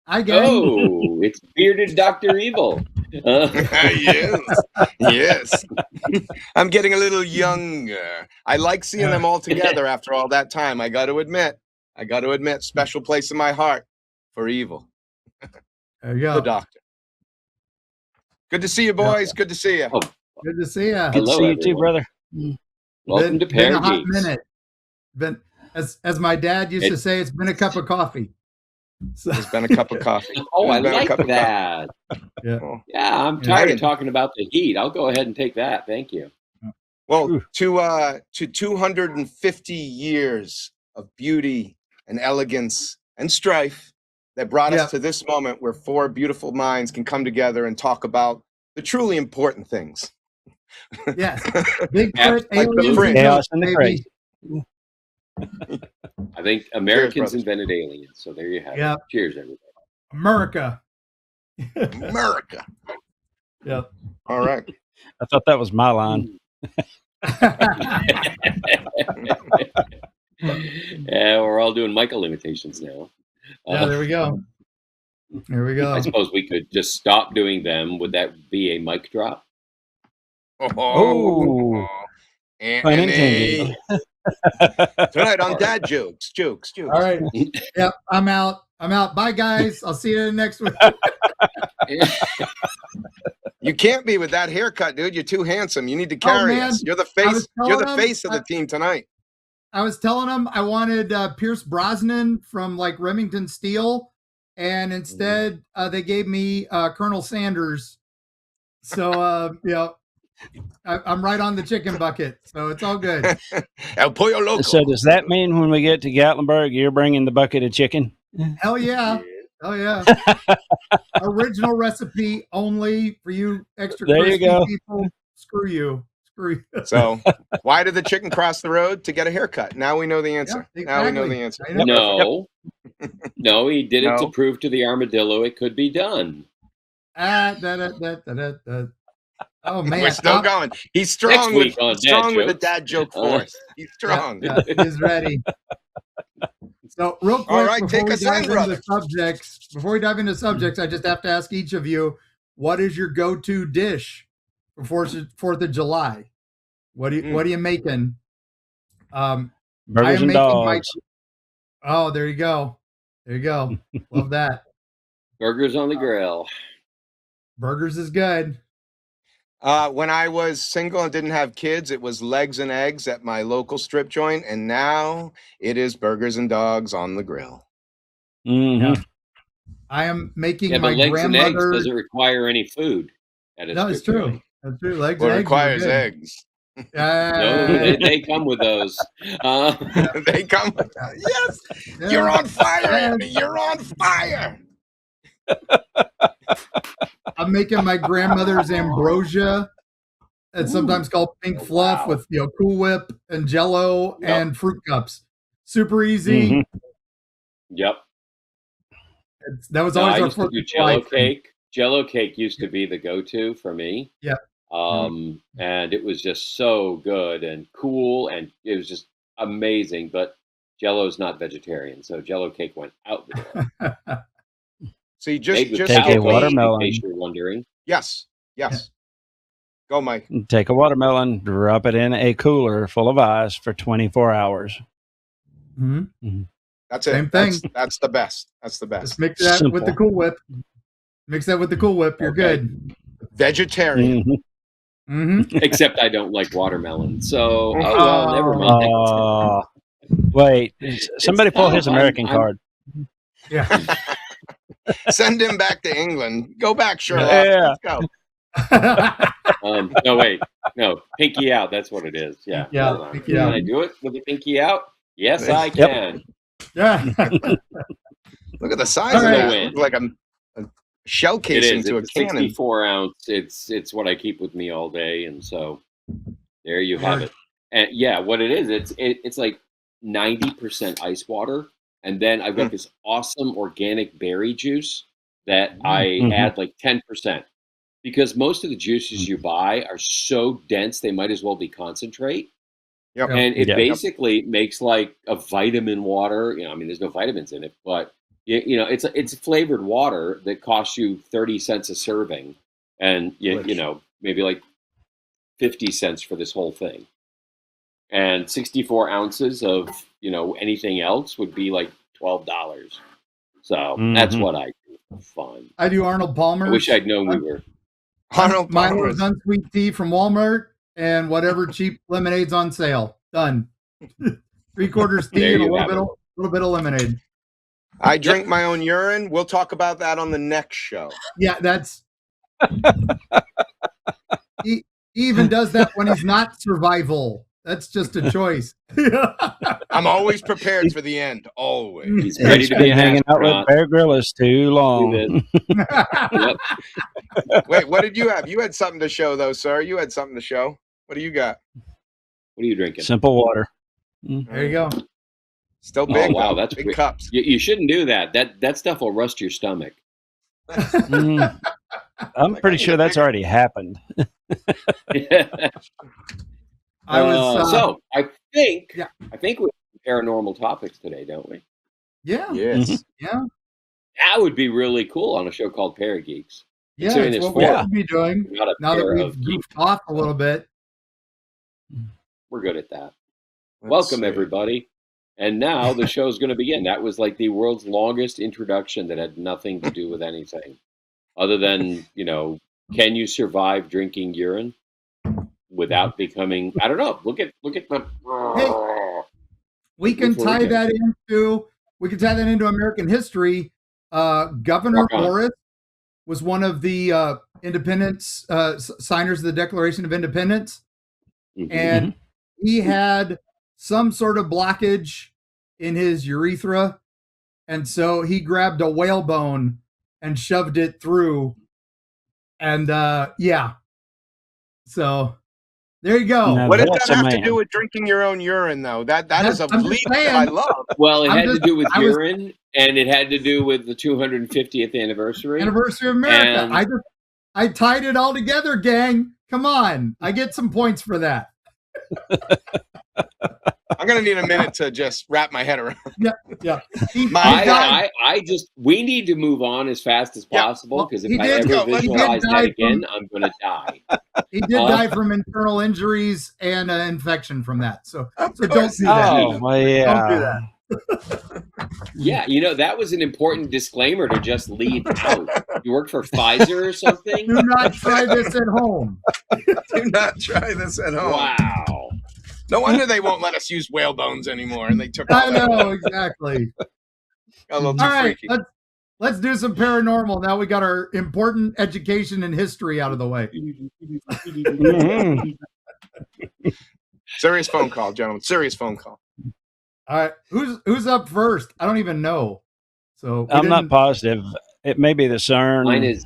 Hi, gang. Oh, it's bearded Dr. Evil. Yes, yes. I'm getting a little younger. I like seeing them all together after all that time. I got to admit, special place in my heart for Evil. There you go. The Doctor. Good to see you, boys. Good to see you. Oh, Good to see you. Good to Hello, see you too, everyone. brother. Welcome to Been a hot ParaGeeks. minute. Been, as my dad used to say, it's been a cup of coffee. So, It's been a cup of coffee. Oh, I It's been a like cup of that. yeah. Oh. Yeah, I'm tired of talking about the heat. I'll go ahead and take that. Thank you. Well, to 250 years of beauty and elegance and strife that brought us to this moment where four beautiful minds can come together and talk about the truly important things. Yes. Bigfoot, Like the aliens, fringe. and Chaos ghosts, and the baby. crazy. I think Americans brothers. invented aliens. So there you have Yep. it. Cheers, everybody. America. America. Yep. All right. I thought that was my line. Yeah, we're all doing Michael imitations now. Yeah, there we go. There we go. I suppose we could just stop doing them. Would that be a mic drop? Oh. Pun intended. Tonight on Dad Jokes. All right. Yep. I'm out. Bye, guys. I'll see you next week. You can't be with that haircut, dude. You're too handsome. You need to carry us. You're the face. You're the face of the team tonight. I was telling them I wanted Pierce Brosnan from like Remington Steele, and instead they gave me Colonel Sanders. So I'm right on the chicken bucket. So it's all good. El Pollo Loco. So does that mean when we get to Gatlinburg, you're bringing the bucket of chicken? Hell yeah. Oh yeah. Original recipe only for you extra There you crispy go. people. Screw you. So why did the chicken cross the road? To get a haircut. Now we know the answer. Yeah, Now we know the exactly. answer. No. No, he did it No. to prove to the armadillo it could be done. Oh man. We're still going. He's strong. Next week on He's strong Dad with the Jokes. dad joke force. He's strong. Yeah, he's ready. So real quick, All right, before take we us in, dive into brother. subjects, I just have to ask each of you, what is your go-to dish for 4th of July? What are you making? Burgers and dogs. Oh, there you go. Love that. Burgers on the grill. Burgers is good. When I was single and didn't have kids, it was legs and eggs at my local strip joint, and now it is burgers and dogs on the grill. Mm-hmm. Yeah. I am making Yeah, my but legs and eggs grandmother. doesn't require any food. No, it's true. That's true. Legs Well, and it eggs. requires eggs. No, they come with those. They come. Yes, Yeah. you're on fire, Andy. You're on fire. I'm making my grandmother's ambrosia. It's sometimes called pink fluff with Cool Whip and Jello and fruit cups. Super easy. Mm-hmm. Yep. That was No, always I our used to 4th do of July Jello thing. cake. Jello cake used to be the go-to for me. Yeah. And it was just so good and cool, and it was just amazing. But Jello's not vegetarian, so Jello cake went out the door. See, Made with just take a give me- watermelon. in case you're wondering. Yes. Go, Mike. Take a watermelon, drop it in a cooler full of ice for 24 hours. Mm-hmm. That's it. Same thing. That's the best. That's the best. Just mix that Simple. with the Cool Whip. Mix that with the Cool Whip. You're Okay. good. Vegetarian. Mhm. Mm-hmm. Except I don't like watermelon, so never mind. Wait, somebody pull his fine. American card. Yeah. Send him back to England. Go back, Sherlock. Yeah. Let's go. No, wait, no, pinky out. That's what it is. Yeah. Yeah, Hold on. pinky Can out. I do it with the pinky out? Yes, I Yep. can. Yeah. Look at the size All of right. that. It looks like a shell It casing is. to a It's cannon. 64 ounce. It's what I keep with me all day, and so there you have it. And yeah, what it is, it's like 90% ice water, and then I've got this awesome organic berry juice that I add like 10%, because most of the juices you buy are so dense they might as well be concentrate. Yep. And it Yeah. basically makes like a vitamin water. I mean, there's no vitamins in it, but you know, it's flavored water that costs you 30 cents a serving, and you know, maybe like 50 cents for this whole thing. And 64 ounces of, you know, anything else would be like $12. So that's what I do for fun. I do Arnold Palmer's. I wish I'd known we were. Arnold Milo's Palmer's. unsweet tea from Walmart and whatever cheap lemonade's on sale. Done. 3/4 tea There and a you little have bit, it. little bit of lemonade. I drink my own urine. We'll talk about that on the next show. Yeah, that's. He even does that when he's not survival. That's just a choice. I'm always prepared for the end. Always. He's ready to Been be an hanging out with astronaut. Bear Grylls too long. Do Yep. Wait, what did you have? You had something to show, though, sir. You had something to show. What do you got? What are you drinking? Simple water. There you go. Still big. wow, though. that's big great. cups. You shouldn't do that. That stuff will rust your stomach. Mm. I'm Like, pretty I need sure a that's bigger- already happened. I was. So I think Yeah. we have paranormal topics today, don't we? Yeah. Yes. Yeah. That would be really cool on a show called ParaGeeks. Yeah. Considering It's there's what we four. should be doing Not a now that pair we've of geeks. goofed off a little bit. We're good at that. Let's Welcome, see. everybody. And now the show's going to begin. That was like the world's longest introduction that had nothing to do with anything other than, you know, can you survive drinking urine without becoming, I don't know. Look at the, We can Before we tie get- that into American history. Governor Rock on. Morris was one of the independence signers of the Declaration of Independence, Mhm. and he had some sort of blockage in his urethra, and so he grabbed a whalebone and shoved it through, and yeah. So there you go. Now What does that's that a have to man. do with drinking your own urine, though? That is a I'm just leap that I saying. love. Well, it I'm had to just- do with I was- urine, and it had to do with the 250th anniversary. Anniversary of America. And- I tied it all together, gang. Come on. I get some points for that. I'm gonna need a minute to just wrap my head around. Yeah. He, My he died, I just, we need to move on as fast as Yeah, possible well, because he if I did ever go. He did visualize die that from- again, I'm going to die. he did die from internal injuries and infection from that. So don't do course he that. Oh, well, yeah. Don't do that. Yeah, you know, that was an important disclaimer to just leave out. You work for Pfizer or something? Do not try this at home. Do not try this at home. Wow. No wonder they won't let us use whale bones anymore, and they took all I that. know, exactly. A little too All right, freaky. let's do some paranormal. Now we got our important education and history out of the way. Mhm. Serious phone call, gentlemen. Serious phone call. All right, who's up first? I don't even know. So we I'm not didn't- positive. It may be the CERN Mine is-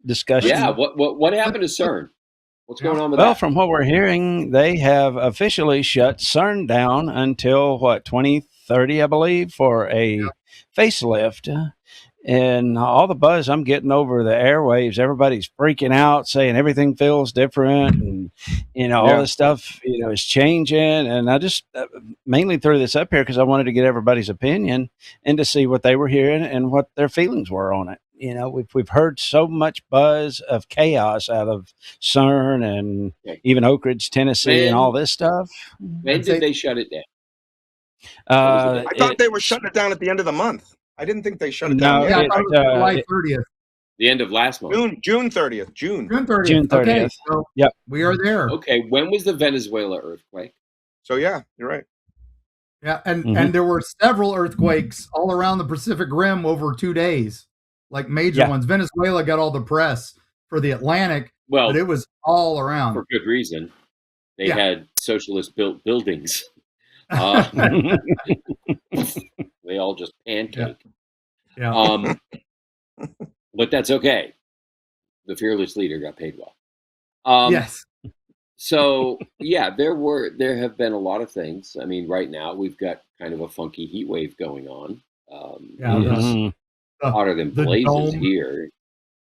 discussion. Yeah, what happened to CERN? What's going on with Well, that? from what we're hearing, they have officially shut CERN down until 2030, I believe, for a facelift. And all the buzz I'm getting over the airwaves, everybody's freaking out, saying everything feels different, and all Yeah. this stuff, is changing. And I just mainly threw this up here because I wanted to get everybody's opinion and to see what they were hearing and what their feelings were on it. We've heard so much buzz of chaos out of CERN and Okay. even Oak Ridge, Tennessee, and all this stuff. When I'd say- did they shut it down? I thought they were shutting it down at the end of the month. I didn't think they shut it No, down Yeah, I yet. thought it was July 30th. The end of last month. June 30th. June. June 30th. June Okay, 30th. so Yep. we are there. Okay, when was the Venezuela earthquake? So yeah, you're right. Yeah, and Mhm. and there were several earthquakes all around the Pacific Rim over 2 days, like major Yeah. ones. Venezuela got all the press for the Atlantic, Well, but it was all around. for good reason. They Yeah. had socialist built buildings. They all just pancake. Yeah. But that's okay. The fearless leader got paid well. Yes. So yeah, there have been a lot of things. I mean, right now we've got kind of a funky heat wave going on. Yeah, It's Mhm. hotter than the blazes dome. here,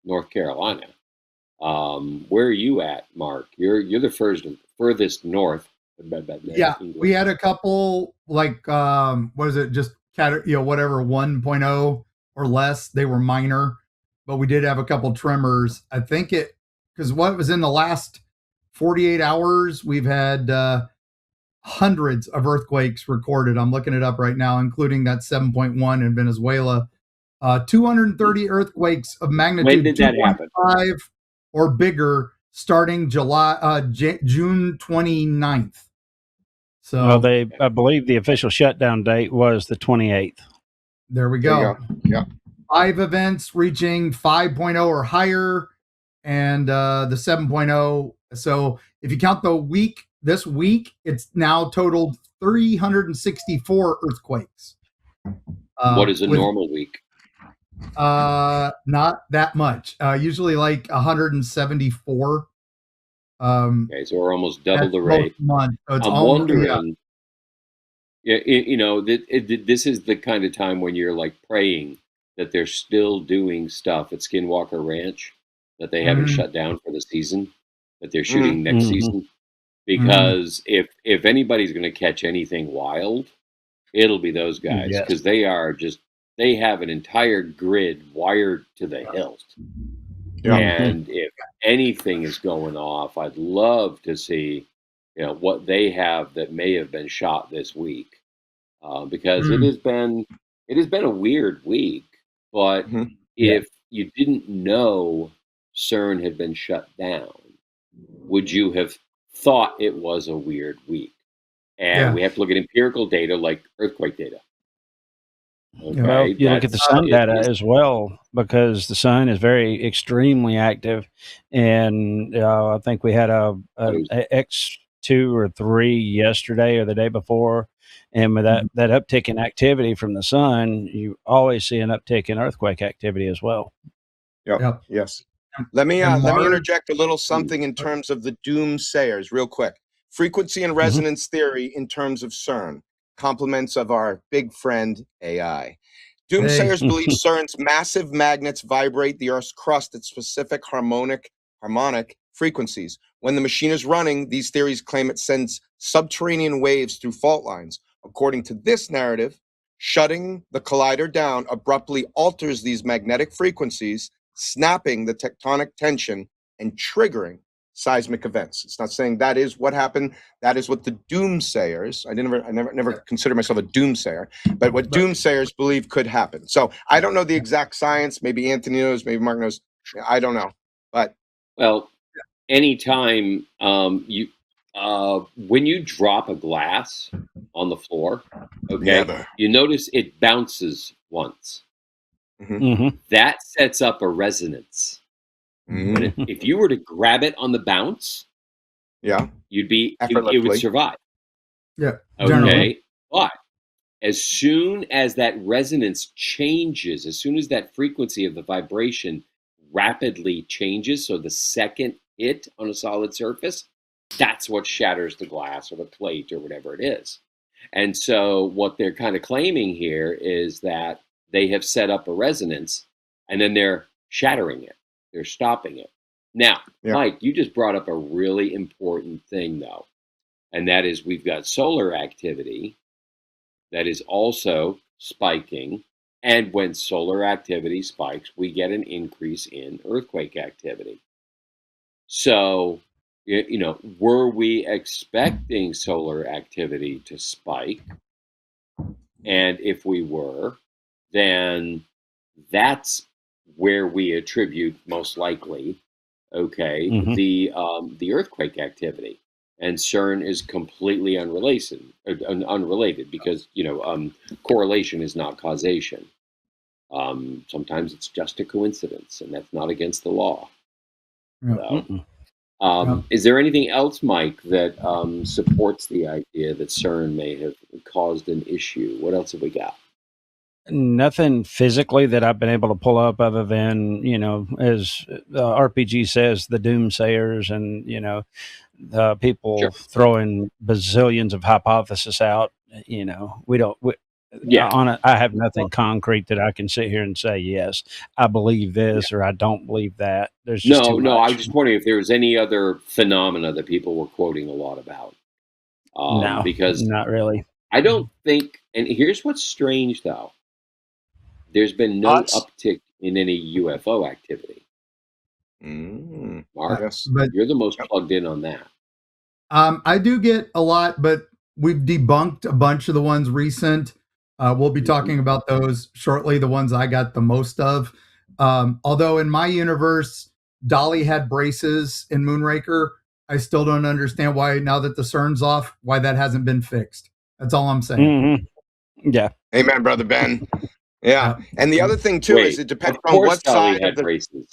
North Carolina. Where are you at, Mark? You're the furthest north. Yeah, we had a couple like what is it? Just whatever 1.0 or less. They were minor, but we did have a couple tremors. I think because what was in the last 48 hours, we've had hundreds of earthquakes recorded. I'm looking it up right now, including that 7.1 in Venezuela. 230 earthquakes of magnitude 2.5 or bigger starting June 29th. So I believe the official shutdown date was the 28th. There we go. Yeah. 5 events reaching 5.0 or higher, and the 7.0. So if you count this week, it's now totaled 364 earthquakes. What is a normal week? Not that much. Usually like 174. Okay, so we're almost double the rate. Month. So I'm wondering. Yeah, this is the kind of time when you're like praying that they're still doing stuff at Skinwalker Ranch, that they haven't shut down for the season, that they're shooting next season. Because if anybody's going to catch anything wild, it'll be those guys, because they have an entire grid wired to the hilt. Yeah. And if anything is going off, I'd love to see, what they have that may have been shot this week, because it has been a weird week. But if you didn't know CERN had been shut down, would you have thought it was a weird week? And we have to look at empirical data like earthquake data. Okay, well, you look at the sun data as well, because the sun is extremely active, and I think we had a X2 or 3 yesterday or the day before, and with that uptick in activity from the sun, you always see an uptick in earthquake activity as well. Yep. Yes. Let me interject a little something in terms of the doomsayers, real quick. Frequency and resonance theory in terms of CERN. Compliments of our big friend AI. Doomsayers believe CERN's massive magnets vibrate the Earth's crust at specific harmonic frequencies. When the machine is running, these theories claim it sends subterranean waves through fault lines. According to this narrative, shutting the collider down abruptly alters these magnetic frequencies, snapping the tectonic tension and triggering seismic events. It's not saying that is what happened. That is what the doomsayers, I never considered myself a doomsayer, but what doomsayers believe could happen. So I don't know the exact science. Maybe Anthony knows, maybe Mark knows. I don't know. But anytime when you drop a glass on the floor, you notice it bounces once. That sets up a resonance. If you were to grab it on the bounce, it would survive. Yeah. Okay. Generally. But as soon as that resonance changes, as soon as that frequency of the vibration rapidly changes, so the second hit on a solid surface, that's what shatters the glass or the plate or whatever it is. And so what they're kind of claiming here is that they have set up a resonance and then they're shattering it. They're stopping it. Now, Mike, you just brought up a really important thing, though, and that is we've got solar activity that is also spiking, and when solar activity spikes, we get an increase in earthquake activity. So, were we expecting solar activity to spike? And if we were, then that's where we attribute most likely, the earthquake activity, and CERN is completely unrelated because correlation is not causation. Sometimes it's just a coincidence, and that's not against the law. Is there anything else, Mike, that supports the idea that CERN may have caused an issue? What else have we got? Nothing physically that I've been able to pull up other than, as RPG says, the doomsayers and, people throwing bazillions of hypotheses out. I have nothing concrete that I can sit here and say, yes, I believe this or I don't believe that. There's just too much. I was just wondering if there was any other phenomena that people were quoting a lot about. No, because not really. I don't think, and here's what's strange though. There's been no Us? uptick in any UFO activity. Mark, Yes. But you're the most plugged in on that. I do get a lot, but we've debunked a bunch of the ones recent. We'll be talking about those shortly, the ones I got the most of. Although in my universe, Dolly had braces in Moonraker. I still don't understand why, now that the CERN's off, why that hasn't been fixed. That's all I'm saying. Yeah. Amen, brother Ben. Yeah. And the other thing too is it depends of on course what Dolly side had of the braces.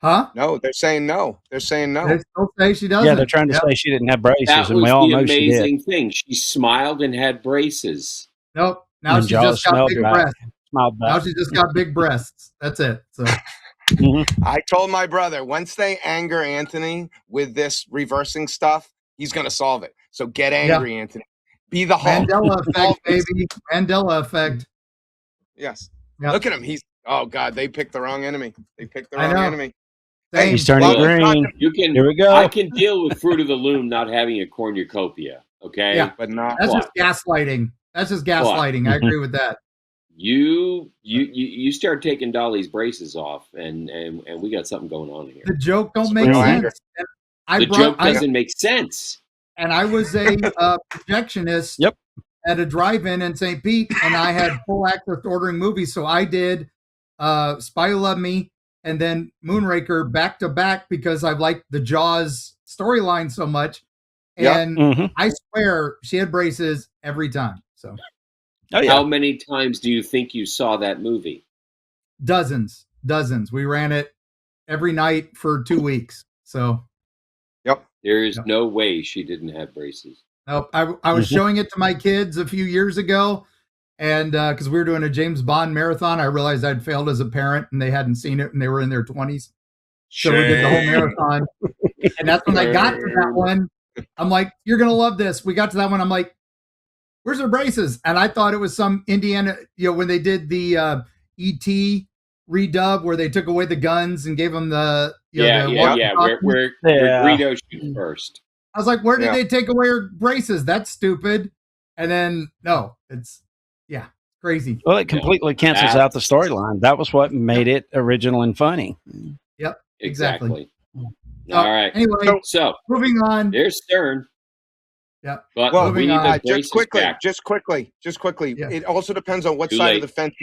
Huh? No, they're saying no. They're saying no. They still say she doesn't. Yeah, they're trying to say she didn't have braces, That and we was all the know she did. amazing thing. She smiled and had braces. Nope. Now And she's Jaws just got smelled big back. breasts. Smiled Now back. she's just got big breasts. That's it. So I told my brother, once they anger Anthony with this reversing stuff, he's going to solve it. So get angry, Anthony. Be the Hulk. Mandela effect, baby. Mandela effect. Yes. Yep. Look at him. He's, oh God, they picked the wrong enemy. They picked the I wrong know. enemy. Same. He's turning Look, green. Here we go. I can deal with Fruit of the Loom not having a cornucopia. Okay. Yeah. But not. That's What? just gaslighting. That's just gaslighting. I agree with that. You start taking Dolly's braces off, and we got something going on here. The joke don't It's make real sense. anger. And The joke doesn't make sense. And I was a projectionist Yep. at a drive-in in St. Pete, and I had full access to ordering movies. So I did Spy Who Loved Me and then Moonraker back to back because I liked the Jaws storyline so much. And I swear she had braces every time. So Oh, yeah. How many times do you think you saw that movie? dozens. We ran it every night for 2 weeks. So There is no way she didn't have braces. nope. I was showing it to my kids a few years ago, and because we were doing a James Bond marathon, I realized I'd failed as a parent, and they hadn't seen it, and they were in their 20s. So we did the whole marathon, and that's when I got to that one. I'm like, "You're gonna love this." We got to that one. I'm like, "Where's her braces?" And I thought it was some Indiana, when they did the E.T. redub where they took away the guns and gave them the Where Greedo shoots first. I was like, where did they take away her braces? That's stupid. And then no, it's crazy. Well, it completely cancels out the storyline. That was what made it original and funny. Yep, Exactly. So, All right. Anyway, So moving on. there's CERN. Yep. But Well, we need the just braces quickly. back. Yeah. It also depends on what Too side late. of the fence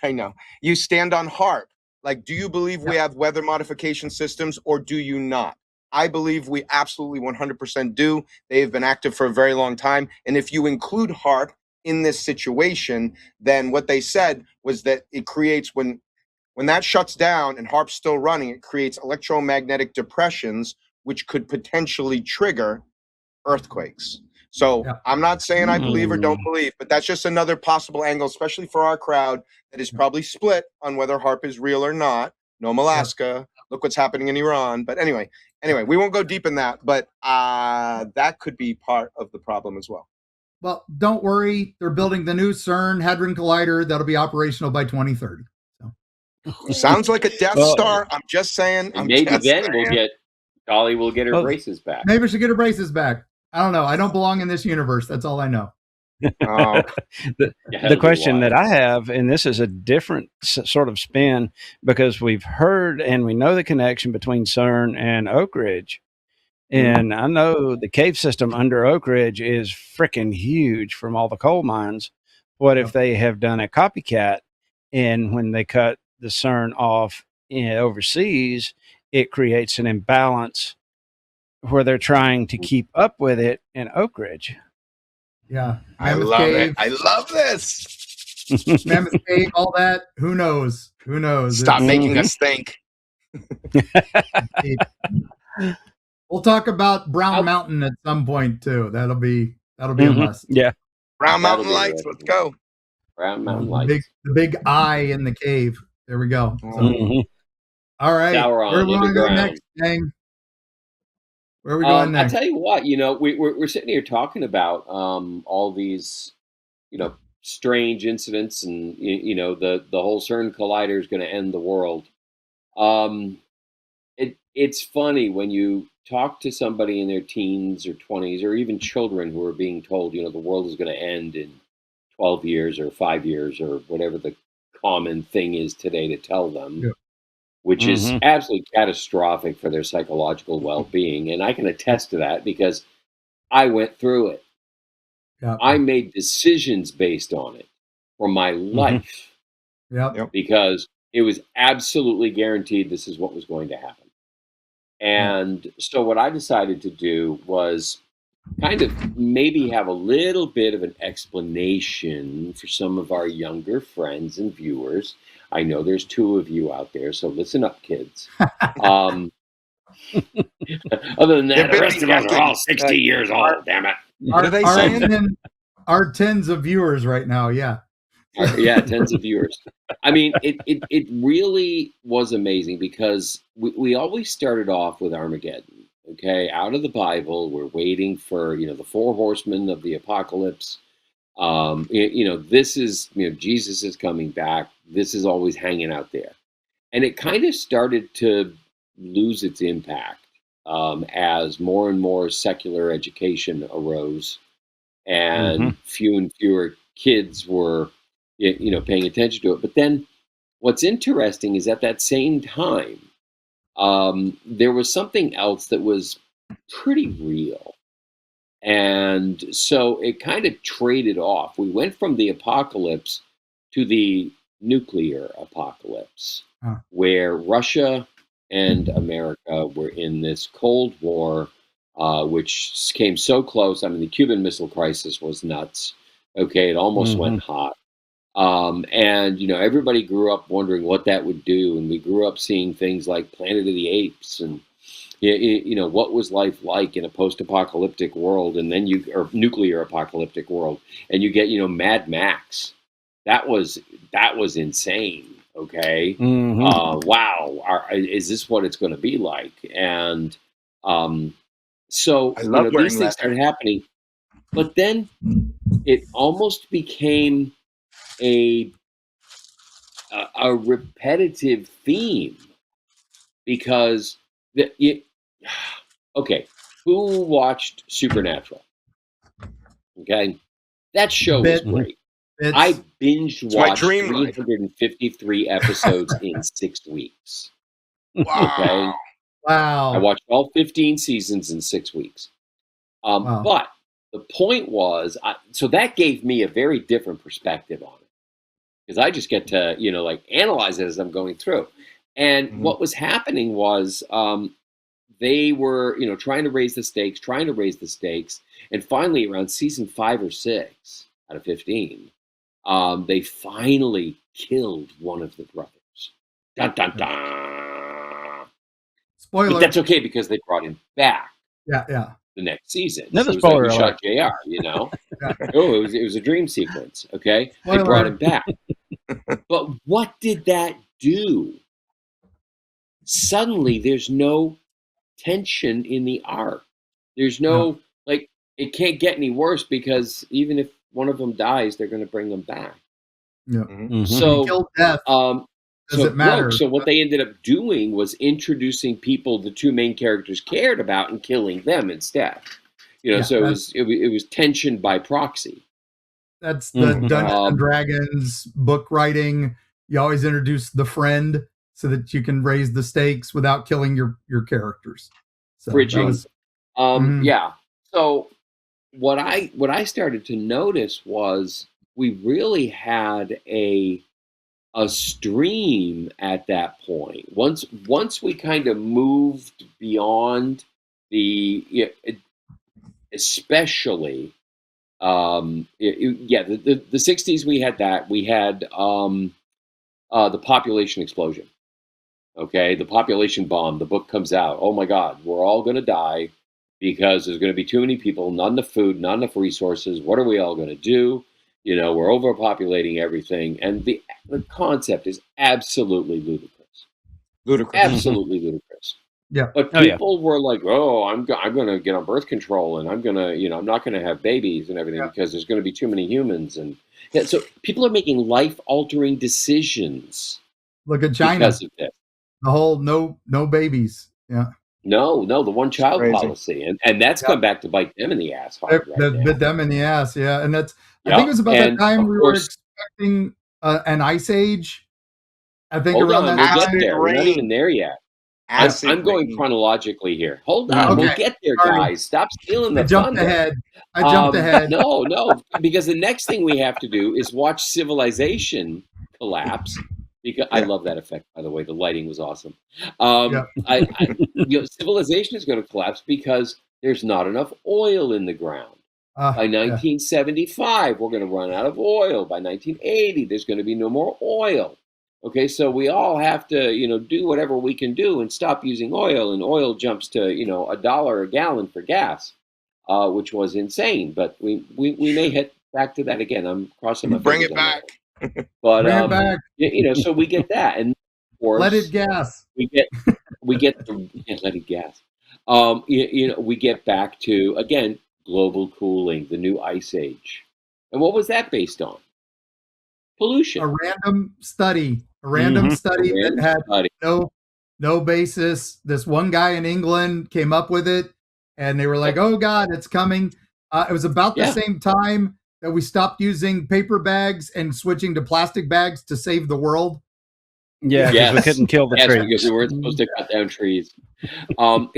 I know. You stand on HARP. Like, do you believe we have weather modification systems or do you not? I believe we absolutely 100% do. They have been active for a very long time. And if you include HARP in this situation, then what they said was that it creates, when that shuts down and HARP's still running, it creates electromagnetic depressions, which could potentially trigger earthquakes. So I'm not saying I believe or don't believe, but that's just another possible angle, especially for our crowd that is probably split on whether HARP is real or not. No, Alaska. Look what's happening in Iran. But anyway, we won't go deep in that, but that could be part of the problem as well. Well, don't worry. They're building the new CERN Hadron Collider that'll be operational by 2030. So. Sounds like a Death Star. I'm just saying. Dolly will get her braces back. Maybe she get her braces back. I don't know. I don't belong in this universe. That's all I know. The question that I have, and this is a different sort of spin, because we've heard and we know the connection between CERN and Oak Ridge. And I know the cave system under Oak Ridge is freaking huge from all the coal mines. What if they have done a copycat, and when they cut the CERN off overseas, it creates an imbalance where they're trying to keep up with it in Oak Ridge? Yeah. I love it. I love this. Mammoth Cave, all that. Who knows? Stop making us think. We'll talk about Brown Mountain at some point too. That'll be a must. Yeah. Brown Mountain Lights. Let's go. Brown Mountain Lights. The big eye in the cave. There we go. So, all right. Where are we going to go next, gang? Where are we going next? I tell you what, we're sitting here talking about all these, strange incidents, and the whole CERN collider is going to end the world. It's funny when you talk to somebody in their teens or 20s, or even children who are being told, the world is going to end in 12 years or 5 years or whatever the common thing is today to tell them, Yeah. which is Mhm. absolutely catastrophic for their psychological well-being. And I can attest to that because I went through it. Yeah. I made decisions based on it for my life Yep. because it was absolutely guaranteed this is what was going to happen. And so what I decided to do was kind of maybe have a little bit of an explanation for some of our younger friends and viewers. I know there's 2 of you out there, so listen up, kids. Other than that, the rest of us are all 60 years old, damn it. What are they saying? Our tens of viewers right now, yeah. Yeah, tens of viewers. I mean, it really was amazing because we always started off with Armageddon, okay? Out of the Bible, we're waiting for, the 4 horsemen of the apocalypse. This is, Jesus is coming back. This is always hanging out there. And it kind of started to lose its impact as more and more secular education arose and few and fewer kids were paying attention to it. But then what's interesting is at that same time there was something else that was pretty real, and so it kind of traded off. We went from the apocalypse to the nuclear apocalypse, where Russia and America were in this Cold War, which came so close. I mean, the Cuban Missile Crisis was nuts. Okay, it almost went hot. And everybody grew up wondering what that would do, and we grew up seeing things like Planet of the Apes, and what was life like in a post-apocalyptic world, and then or nuclear apocalyptic world, and you get Mad Max. That was insane. Okay, wow, is this what it's going to be like? And so I love these things started happening, but then it almost became a repetitive theme because okay, who watched Supernatural? Okay, that show was great. I binge watched 353 episodes in 6 weeks. Wow. Okay, Wow. I watched all 15 seasons in 6 weeks. Wow. But the point was, so that gave me a very different perspective on it, because I just get to, analyze it as I'm going through. And what was happening was they were, trying to raise the stakes. And finally, around season 5 or 6 out of 15, they finally killed one of the brothers. Dun, dun, dun. Spoiler. But that's okay because they brought him back. Yeah. The next season. Another So it was spoiler like we alert. shot JR, Oh, it was a dream sequence, okay? Spoiler They brought alert. him back. But what did that do? Suddenly, there's no tension in the arc. There's no, it can't get any worse because even if one of them dies, they're going to bring them back. Yeah. So, Kill death. Does it matter? So what they ended up doing was introducing people the 2 main characters cared about and killing them instead. So it was tension by proxy. That's the Dungeons and Dragons book writing. You always introduce the friend so that you can raise the stakes without killing your characters. So Bridging. Yeah. So what I started to notice was we really had a stream at that point. Once we kind of moved beyond the, especially, the 60s, we had that. We had the population explosion. Okay, the population bomb. The book comes out. Oh my God, we're all going to die because there's going to be too many people, not enough food, not enough resources. What are we all going to do? We're overpopulating everything, and the concept is absolutely ludicrous. Absolutely ludicrous. Yeah. But people were like, "Oh, I'm going to get on birth control, and I'm going to, I'm not going to have babies and everything because there's going to be too many humans." And so people are making life-altering decisions. Look at China. Because of this. The whole no babies. Yeah. No, the one-child Crazy. policy, and that's come back to bite them in the ass hard right That now. bit them in the ass, yeah. And that's I Yep, think it was about that and time of we were course, expecting an ice age. I think hold around on, that we'll time. get there. We're not rain. even there yet. Acid I'm going rain. chronologically here. Hold on, Okay, we'll get there, sorry. guys. Stop stealing the I jumped thunder. ahead. I jumped ahead. No, because the next thing we have to do is watch civilization collapse. Because I love that effect, by the way. The lighting was awesome. Civilization is going to collapse because there's not enough oil in the ground. By 1975, we're going to run out of oil. By 1980, there's going to be no more oil. Okay, so we all have to, do whatever we can do and stop using oil. And oil jumps to, $1 a gallon for gas, which was insane. But we may hit back to that again. I'm crossing my Bring fingers it on back. that. But Bring it back. so we get that, and of course, Let it gas. we get let it gas. We get back to again global cooling, the new ice age, and what was that based on? Pollution. A random study that had no basis. This one guy in England came up with it, and they were like, "Oh God, it's coming." It was about the same time that we stopped using paper bags and switching to plastic bags to save the world. Yeah, because we couldn't kill the trees. Because we weren't supposed to cut down trees. But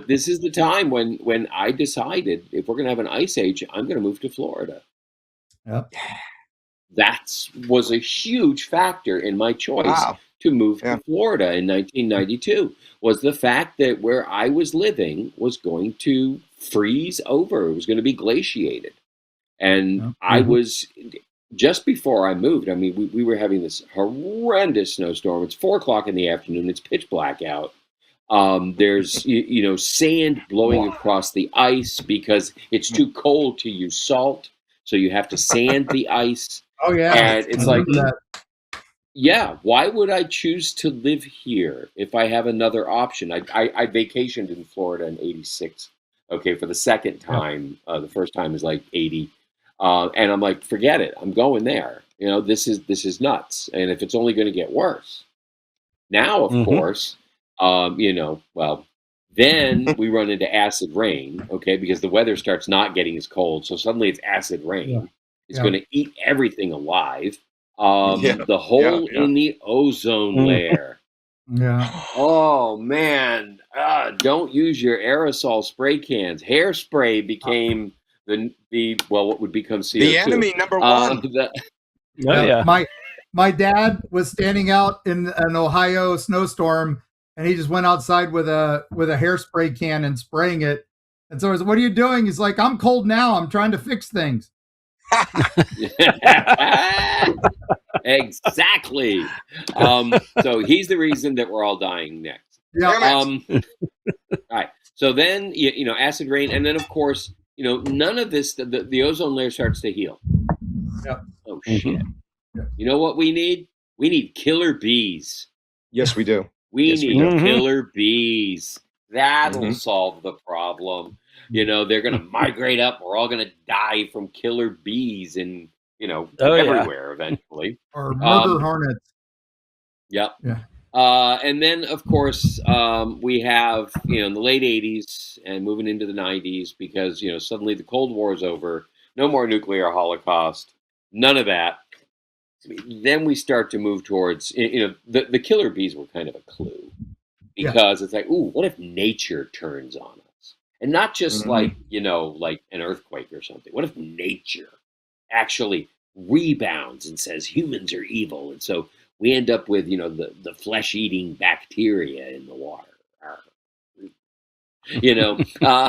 this is the time when I decided if we're going to have an ice age, I'm going to move to Florida. Yep. That was a huge factor in my choice to move to Florida in 1992, was the fact that where I was living was going to freeze over. It was going to be glaciated. And I was, just before I moved, I mean, we were having this horrendous snowstorm. It's 4:00 in the afternoon. It's pitch black out. There's, sand blowing across the ice because it's too cold to use salt. So you have to sand the ice. Oh, yeah. And it's like, why would I choose to live here if I have another option? I vacationed in Florida in 86. Okay, for the second time. The first time was like 80. And I'm like, forget it. I'm going there. This is nuts. And if it's only going to get worse. Now, of course, then we run into acid rain, okay, because the weather starts not getting as cold. So suddenly it's acid rain. It's going to eat everything alive. The hole in the ozone layer. Yeah. Oh, man. Don't use your aerosol spray cans. Hairspray became what would become CO2. The enemy number one. My dad was standing out in an Ohio snowstorm, and he just went outside with a hairspray can and spraying it. And so I was, "What are you doing?" He's like, "I'm cold now. I'm trying to fix things." Exactly. So he's the reason that we're all dying next. Yeah. All right. So then, acid rain, and then of course, none of this. The ozone layer starts to heal. Yeah. Oh shit. Yeah. You know what we need? We need killer bees. Yes, we do. We need killer bees. That'll solve the problem. They're going to migrate up. We're all going to die from killer bees and, everywhere eventually. Or murder hornets. Yep. Yeah. And then, of course, we have, in the late 80s and moving into the 90s because, suddenly the Cold War is over. No more nuclear holocaust. None of that. Then we start to move towards, the killer bees were kind of a clue because it's like, ooh, what if nature turns on us? And not just like an earthquake or something. What if nature actually rebounds and says humans are evil? And so we end up with, the flesh-eating bacteria in the water.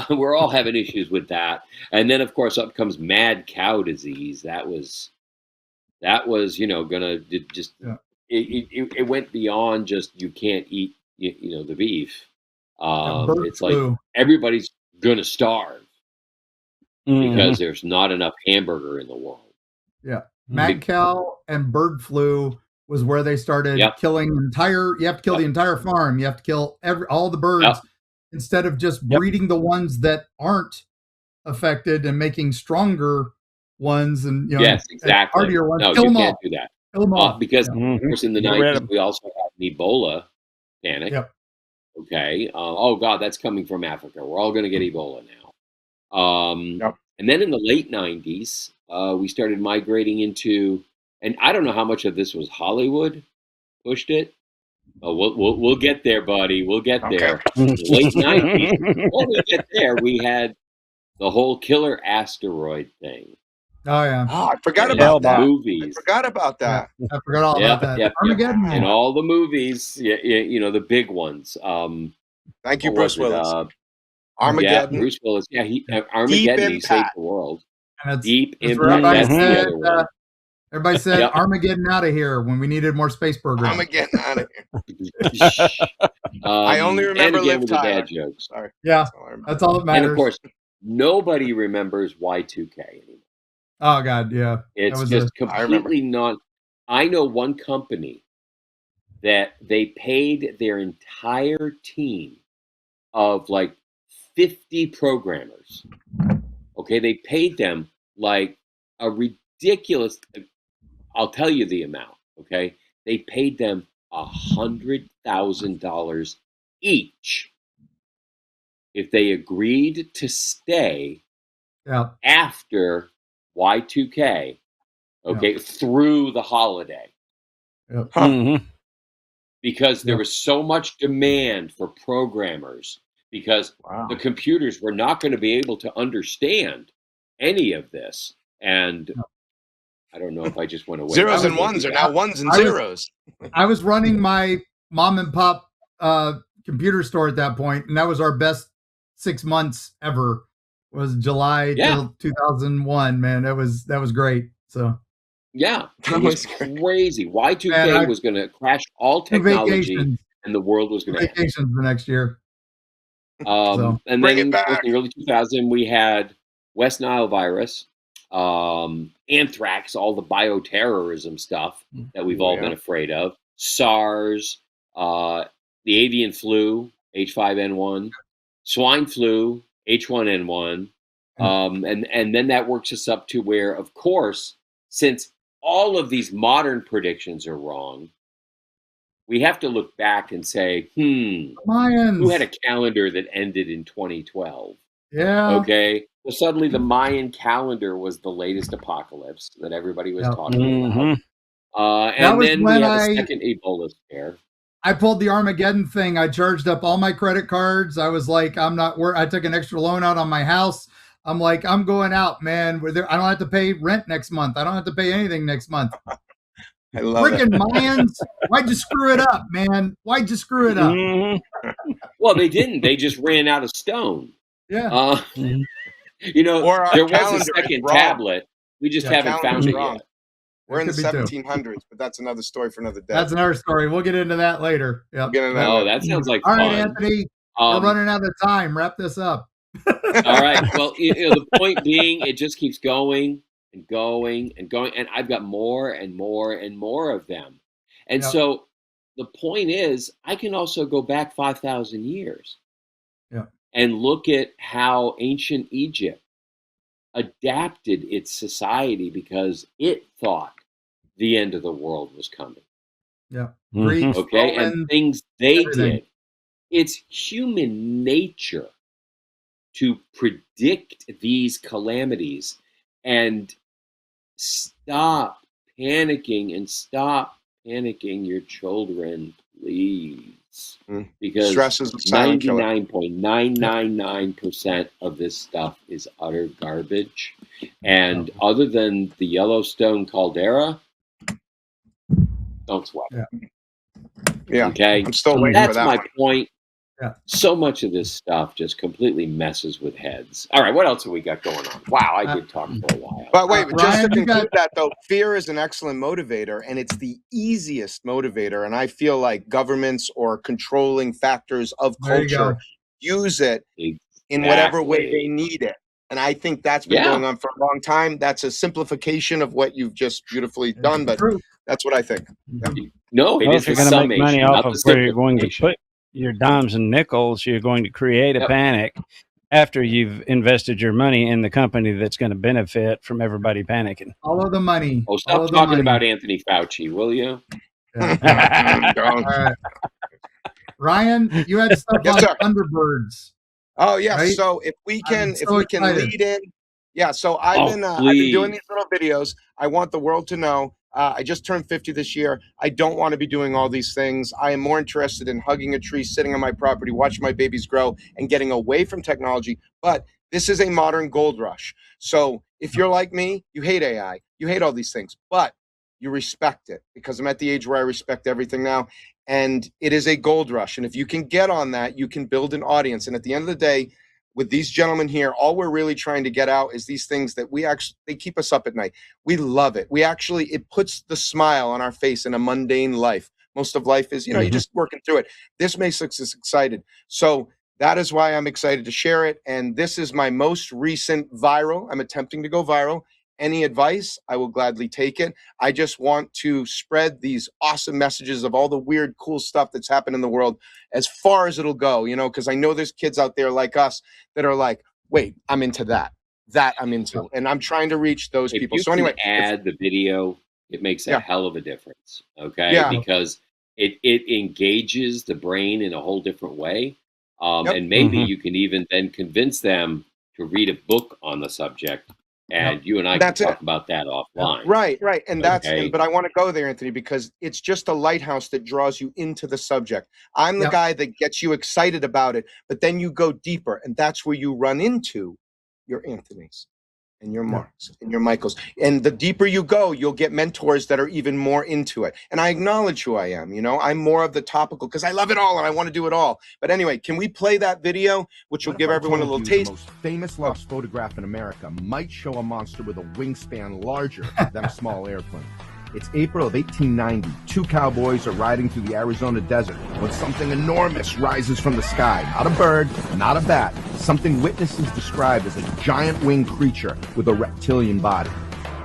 We're all having issues with that. And then, of course, up comes mad cow disease. That was gonna just it went beyond just you can't eat the beef. It's flu. like everybody's gonna starve because there's not enough hamburger in the world. Yeah, mad cow and bird flu was where they started killing you have to kill the entire farm. You have to kill all the birds instead of just breeding the ones that aren't affected and making stronger ones and yes, exactly. hardier ones. No, Kill you them can't all. do that. Kill them all. Because of course in the 90s we also had an Ebola panic. Yep. Okay. Oh God, that's coming from Africa. We're all going to get Ebola now. Yep. And then in the late '90s, we started migrating into, and I don't know how much of this was Hollywood pushed it. Oh, we'll get there, buddy. We'll get Okay. there. The late '90s. Before we get there, we had the whole killer asteroid thing. Oh yeah. Oh, I forgot And about that. movies. I forgot about that. I forgot all about that. Yep. Armageddon. And all the movies, you know, the big ones. Thank you, What Bruce was it? Willis. Armageddon. Yeah, Bruce Willis. Yeah, Armageddon. He saved Impact. the world. And it's, Deep it's Impact. everybody That's the said, other one. everybody said Yep. Armageddon out of here when we needed more space programs. Armageddon out of here. I only remember and again Liv with the Tyler. dad jokes. Sorry. Yeah, That's all I remember. that's all that And matters. of course, nobody remembers Y2K anymore. Oh God, yeah. It's was just I remember. completely not. I know one company that they paid their entire team of like 50 programmers. Okay, they paid them like a ridiculous. I'll tell you the amount. Okay, they paid them $100,000 each if they agreed to stay Yeah. after Y2K, okay, through the holiday. Yep. Huh. Mhm. Because there Yeah. was so much demand for programmers, because Wow. the computers were not going to be able to understand any of this. And I don't know if I just went away. Zeros I and was- ones are now ones and I was- zeros. I was running my mom and pop computer store at that point, and that was our best 6 months ever. Was July Yeah. till 2001. Man, that was great. So Yeah, That it was was great. crazy. Y2K Man, I- was going to crash all two technology, vacations, and the world was going to end. vacations the next year. So, And bring then it back. in the early 2000s, we had West Nile virus, anthrax, all the bioterrorism stuff that we've all Yeah. been afraid of, SARS, the avian flu, H5N1, swine flu, H1N1. And then that works us up to where, of course, since all of these modern predictions are wrong, we have to look back and say, Mayans. who had a calendar that ended in 2012? Yeah. Okay. Well, suddenly the Mayan calendar was the latest apocalypse that everybody was Yeah. talking about. Mhm. And was then we when had I- the second Ebola scare. I pulled the Armageddon thing. I charged up all my credit cards. I was like, I took an extra loan out on my house. I'm like, I'm going out, man. I don't have to pay rent next month. I don't have to pay anything next month. I love it. Freaking Mayans. Why'd you screw it up, man? Why'd you screw it up? Mhm. Well, they didn't. They just ran out of stone. Yeah. Mhm. You know, Or our there was calendar a is second wrong. tablet. We just Yeah, haven't found calendar's it wrong. yet. We're in the Could be too. 1700s, but that's another story for another day. That's another story. We'll get into that later. Yep. We'll get into that Oh, later. that sounds like All fun. right, Anthony. We're Um, running out of time. Wrap this up. All right. Well, the point being, it just keeps going and going and going, and I've got more and more and more of them. And Yep. so the point is, I can also go back 5,000 years and look at how ancient Egypt adapted its society because it thought the end of the world was coming. Yeah. Mhm. Greeks, Okay, and Romans, things they everything. did. It's human nature to predict these calamities and stop panicking and stop panicking your children, please. Because Stress is a silent killer. 99.999% of this stuff is utter garbage. And other than the Yellowstone caldera, don't sweat it. Yeah. Okay? I'm still waiting for That's that my one. point. Yeah. So much of this stuff just completely messes with heads. All right, what else have we got going on? Wow, I did talk for a while. But wait, just Ryan, to you got- conclude that though, fear is an excellent motivator, and it's the easiest motivator. And I feel like governments or controlling factors of There you culture go. use it in whatever way Exactly. they need it. And I think that's been Yeah. going on for a long time. That's a simplification of what you've just beautifully done, but True. that's what I think. No, it Well, is if you're the going to make money summation, off not of the where you're going to simplification. put your dimes and nickels, you're going to create a Yep. panic after you've invested your money in the company that's going to benefit from everybody panicking. Follow the money. Oh, Follow stop the talking money. about Anthony Fauci, will you? Yeah. Don't. All right. Ryan, you had stuff Yes, on sir. Thunderbirds. Oh yeah. Right? So if we can, I'm so excited. lead in. Yeah. So I've been doing Please. these little videos. I want the world to know. I just turned 50 this year. I don't want to be doing all these things. I am more interested in hugging a tree, sitting on my property, watching my babies grow, and getting away from technology. But this is a modern gold rush. So if you're like me, you hate AI, you hate all these things, but you respect it, because I'm at the age where I respect everything now. And it is a gold rush. And if you can get on that, you can build an audience. And at the end of the day, with these gentlemen here, all we're really trying to get out is these things that they keep us up at night. We love it. It puts the smile on our face in a mundane life. Most of life is, you're just working through it. This makes us excited. So that is why I'm excited to share it. And this is my most recent viral. I'm attempting to go viral. Any advice, I will gladly take it. I just want to spread these awesome messages of all the weird, cool stuff that's happened in the world as far as it'll go, because I know there's kids out there like us that are like, wait, I'm into that. That I'm into. And I'm trying to reach those people. So anyway, add the video, it makes a hell of a difference. Okay. Yeah. Because it engages the brain in a whole different way. And maybe you can even then convince them to read a book on the subject. And you and I can talk about that offline. Right. And but I want to go there, Anthony, because it's just a lighthouse that draws you into the subject. I'm the guy that gets you excited about it, but then you go deeper, and that's where you run into your Anthonys and your Marks and your Michaels. And the deeper you go, you'll get mentors that are even more into it. And I acknowledge who I am. I'm more of the topical because I love it all and I want to do it all. But anyway, can we play that video, which will give everyone a little taste? The most famous lost photograph in America might show a monster with a wingspan larger than a small airplane. It's April of 1890. Two cowboys are riding through the Arizona desert when something enormous rises from the sky. Not a bird, not a bat. Something witnesses described as a giant winged creature with a reptilian body.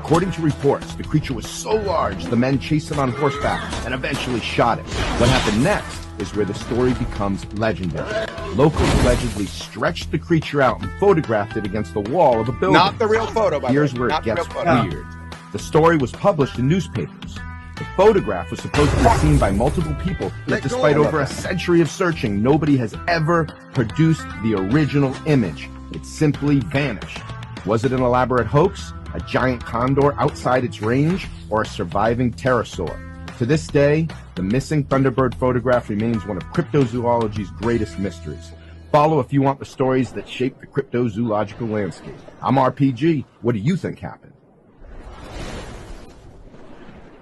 According to reports, the creature was so large the men chased it on horseback and eventually shot it. What happened next is where the story becomes legendary. Locals allegedly stretched the creature out and photographed it against the wall of a building. Not the real photo, by the way. Here's where it gets weird. The story was published in newspapers. The photograph was supposed to be seen by multiple people, yet despite over a century of searching, nobody has ever produced the original image. It simply vanished. Was it an elaborate hoax, a giant condor outside its range, or a surviving pterosaur? To this day, the missing Thunderbird photograph remains one of cryptozoology's greatest mysteries. Follow if you want the stories that shape the cryptozoological landscape. I'm RPG. What do you think happened?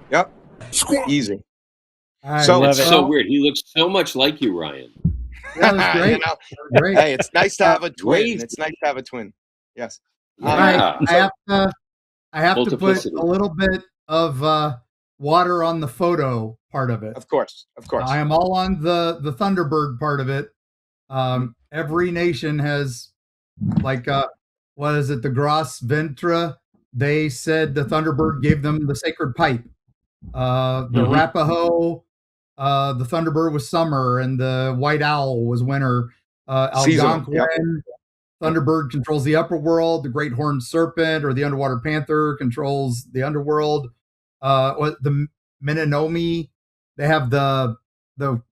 Yep. Easy. So it's so weird. He looks so much like you, Ryan. That was great. Great. Hey, it's nice to have a twin. It's nice to have a twin. Yes. I have to put a little bit of water on the photo part of it. Of course. I am all on the Thunderbird part of it. Every nation has, like, what is it? The Gros Ventre. They said the Thunderbird gave them the sacred pipe. The Arapaho, the Thunderbird was summer, and the White Owl was winter. Algonquin, Thunderbird controls the upper world. The Great Horned Serpent or the Underwater Panther controls the underworld. The Menominee, they have the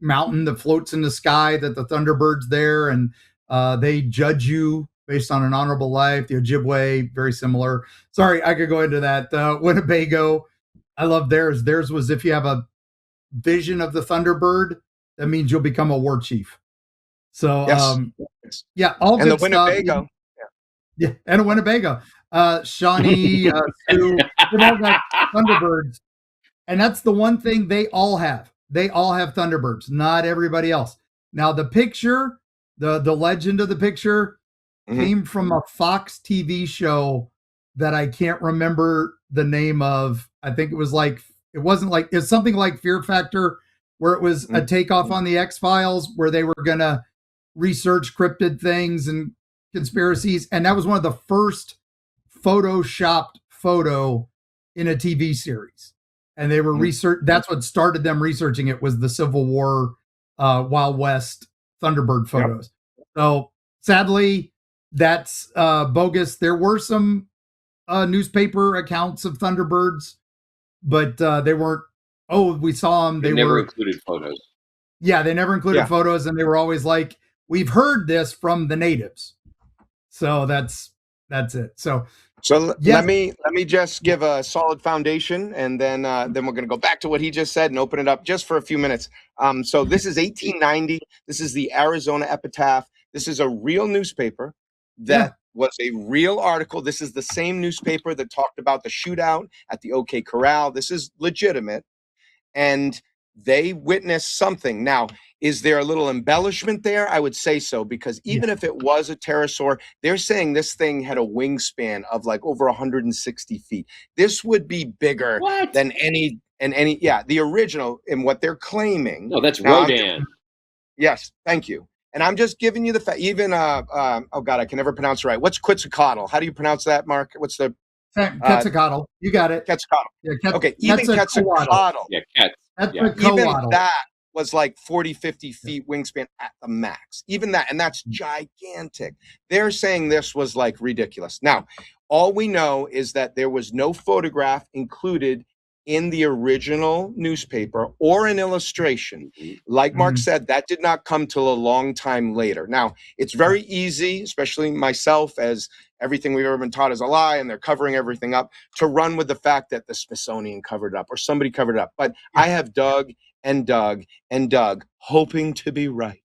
mountain that floats in the sky that the Thunderbird's there, and they judge you based on an honorable life. The Ojibwe, very similar. Sorry, I could go into that. Winnebago, I love theirs. Theirs was if you have a vision of the Thunderbird, that means you'll become a war chief. So, all and good the Winnebago. stuff. Yeah, and a Winnebago. Shawnee, Sioux, they've all got Thunderbirds. And that's the one thing they all have. They all have Thunderbirds, not everybody else. Now, the picture, the legend of the picture came from a Fox TV show that I can't remember the name of. I think it was it's something like Fear Factor, where it was a takeoff on the X-Files, where they were going to research cryptid things and conspiracies. And that was one of the first photoshopped photo in a TV series. And they were that's what started them researching it, was the Civil War, Wild West Thunderbird photos. So sadly, that's bogus. There were some newspaper accounts of Thunderbirds, but they weren't, we saw them. They never included photos. Yeah, they never included Yeah. photos, and they were always like, "We've heard this from the natives." So that's it. So yes. let me just give a solid foundation, and then we're going to go back to what he just said and open it up just for a few minutes. So this is 1890. This is the Arizona Epitaph. This is a real newspaper that was a real article. This is the same newspaper that talked about the shootout at the OK Corral. This is legitimate, and they witnessed something. Now, is there a little embellishment there? I would say so, because even if it was a pterosaur, they're saying this thing had a wingspan of like over 160 feet. This would be bigger than any. The original, and what they're claiming. No, that's Rodan. Yes, thank you. And I'm just giving you the fact. Even oh God, I can never pronounce it right. What's Quetzalcoatl? How do you pronounce that, Mark? What's the Quetzalcoatl? You got it. Quetzalcoatl. Yeah, okay, even Quetzalcoatl. Yeah, even that was like 40, 50 feet wingspan at the max. Even that, and that's gigantic. They're saying this was like ridiculous. Now, all we know is that there was no photograph included in the original newspaper or an illustration. Like Mark said, that did not come till a long time later. Now, it's very easy, especially myself, as everything we've ever been taught is a lie and they're covering everything up, to run with the fact that the Smithsonian covered it up or somebody covered it up. But I have dug and dug and dug, hoping to be right.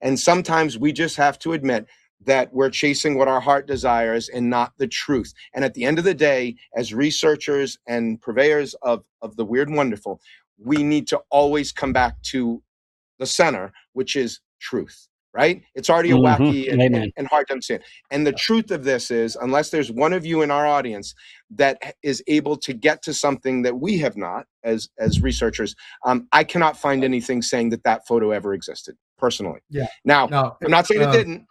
And sometimes we just have to admit that we're chasing what our heart desires and not the truth. And at the end of the day, as researchers and purveyors of the weird and wonderful, we need to always come back to the center, which is truth, right? It's already a wacky and hard to understand. And the truth of this is, unless there's one of you in our audience that is able to get to something that we have not as researchers, I cannot find anything saying that photo ever existed, personally. Yeah. Now, I'm not saying it didn't,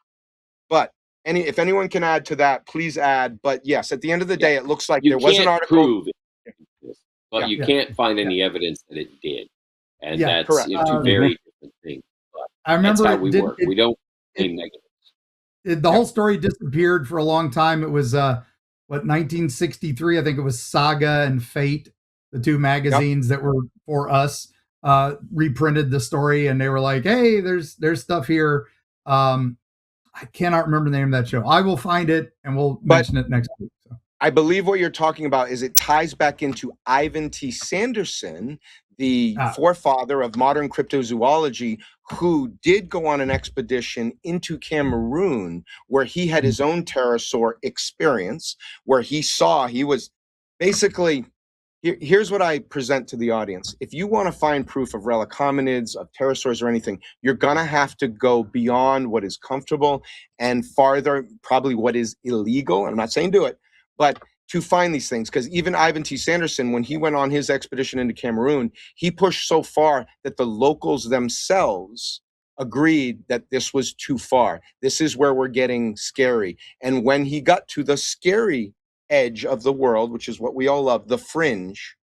but if anyone can add to that, please add. But yes, at the end of the day, it looks like there was an article. Prove it, but you can't find any evidence that it did. And that's two very different things. But I remember that's how we work. We don't claim negatives. The whole story disappeared for a long time. It was 1963, I think it was Saga and Fate, the two magazines that were for us, reprinted the story, and they were like, hey, there's stuff here. I cannot remember the name of that show. I will find it and we'll mention it next week. So. I believe what you're talking about is it ties back into Ivan T. Sanderson, the forefather of modern cryptozoology, who did go on an expedition into Cameroon where he had his own pterosaur experience, where he was basically, here's what I present to the audience. If you want to find proof of relic hominids, of pterosaurs or anything, you're going to have to go beyond what is comfortable and farther, probably what is illegal. I'm not saying do it, but to find these things, because even Ivan T. Sanderson, when he went on his expedition into Cameroon, he pushed so far that the locals themselves agreed that this was too far. This is where we're getting scary. And when he got to the scary edge of the world, which is what we all love, the fringe,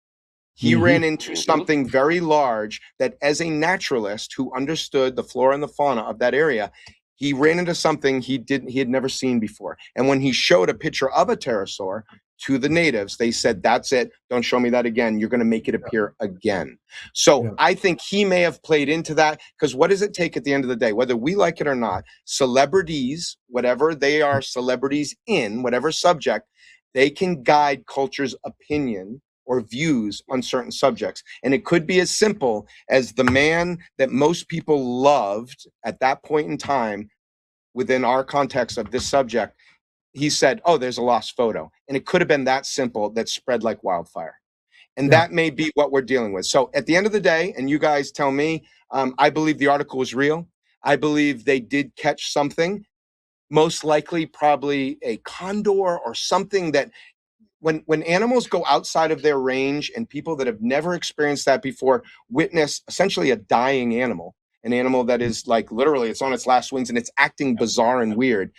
he ran into something very large that, as a naturalist who understood the flora and the fauna of that area, he ran into something he had never seen before. And when he showed a picture of a pterosaur to the natives, they said, that's it. Don't show me that again. You're going to make it appear again. So I think he may have played into that, because what does it take at the end of the day, whether we like it or not? Celebrities, whatever they are celebrities in, whatever subject, they can guide culture's opinion or views on certain subjects. And it could be as simple as the man that most people loved at that point in time within our context of this subject. He said, oh, there's a lost photo. And it could have been that simple, that spread like wildfire. And that may be what we're dealing with. So at the end of the day, and you guys tell me, I believe the article was real. I believe they did catch something, most likely probably a condor or something that when animals go outside of their range, and people that have never experienced that before witness essentially a dying animal, an animal that is like literally it's on its last wings and it's acting bizarre and weird,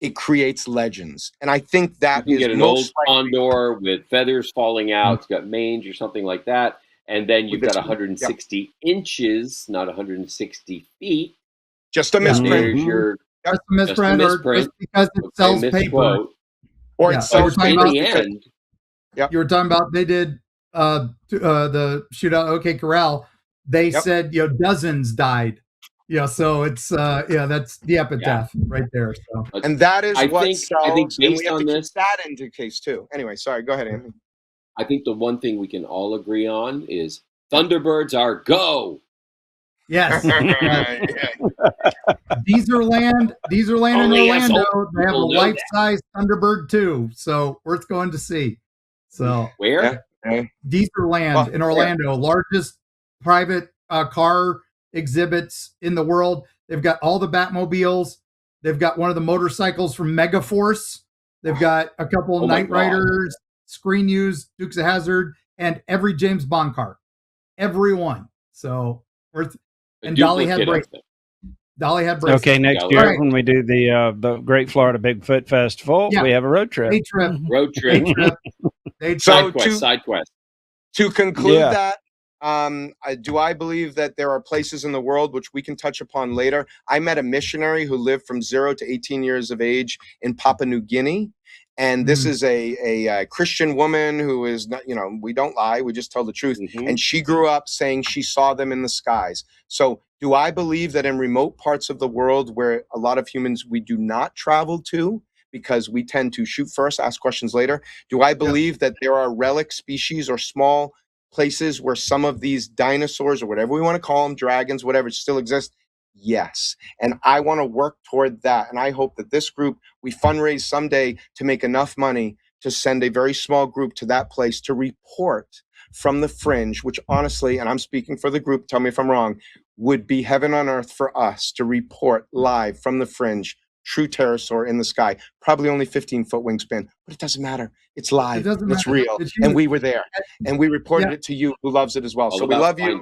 it creates legends. And I think that you can get an old condor with feathers falling out, it's got mange or something like that, and then you've got 160 inches, not 160 feet. Just a misprint. There's your just a misprint, or just because it sells paper. Or it sells paper. You were talking about they did the shootout OK Corral. they said, dozens died. So it's that's the epitaph right there. So, and that is what I think sells, and we based have to on keep this, that into case too. Anyway, sorry, go ahead, Anthony. I think the one thing we can all agree on is Thunderbirds are go. yes. Deezerland in Only us Orlando. old They have a people know life-size Thunderbird too, so worth going to see. So Where? Deezerland in Orlando, largest private car exhibits in the world. They've got all the Batmobiles. They've got one of the motorcycles from Megaforce. They've got a couple of Knight Riders, Screen Use, Dukes of Hazzard, and every James Bond car. Every one. So worth. And Dolly had bracelets. Okay, next year when we do the Great Florida Bigfoot Festival, we have a road trip. Day trip. Side quest. To conclude that, do I believe that there are places in the world which we can touch upon later? I met a missionary who lived from 0 to 18 years of age in Papua New Guinea. And this is a Christian woman who is not, we don't lie, we just tell the truth. And she grew up saying she saw them in the skies. So do I believe that in remote parts of the world where a lot of humans, we do not travel to because we tend to shoot first, ask questions later? Do I believe that there are relic species or small places where some of these dinosaurs or whatever we want to call them, dragons, whatever, still exist? Yes. And I want to work toward that. And I hope that this group, we fundraise someday to make enough money to send a very small group to that place to report from the fringe, which honestly, and I'm speaking for the group, tell me if I'm wrong, would be heaven on earth for us to report live from the fringe, true pterosaur in the sky, probably only 15-foot wingspan, but it doesn't matter. It's live. It's real. And we were there. And we reported it to you who loves it as well. So we love you.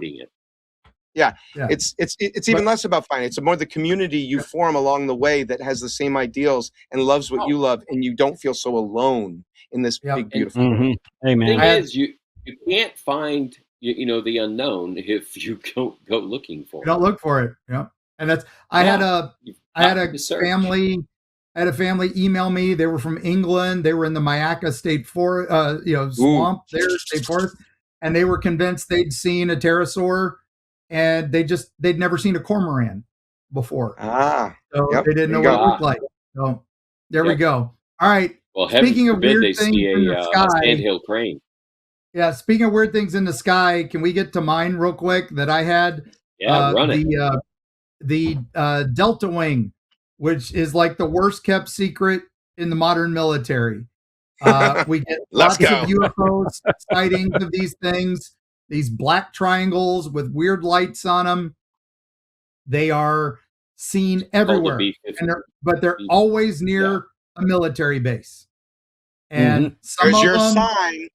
Yeah. It's even less about finding. It's more the community you form along the way that has the same ideals and loves what you love, and you don't feel so alone in this big, beautiful world. Amen. The thing is, you can't find the unknown if you don't go looking for it. You don't look for it. Yeah. And that's I had a family email me. They were from England. They were in the Myakka State swamp there, state forest, and they were convinced they'd seen a pterosaur. And they'd never seen a cormorant before. So they didn't know what it looked like. So there we go. All right. Well, speaking of weird things in the sky, sandhill crane. Yeah, speaking of weird things in the sky, can we get to mine real quick that I had? Run it. The Delta Wing, which is like the worst kept secret in the modern military. We get lots of UFO sightings of these things. These black triangles with weird lights on them. They are seen everywhere, but they're always near a military base. And some of them, sign.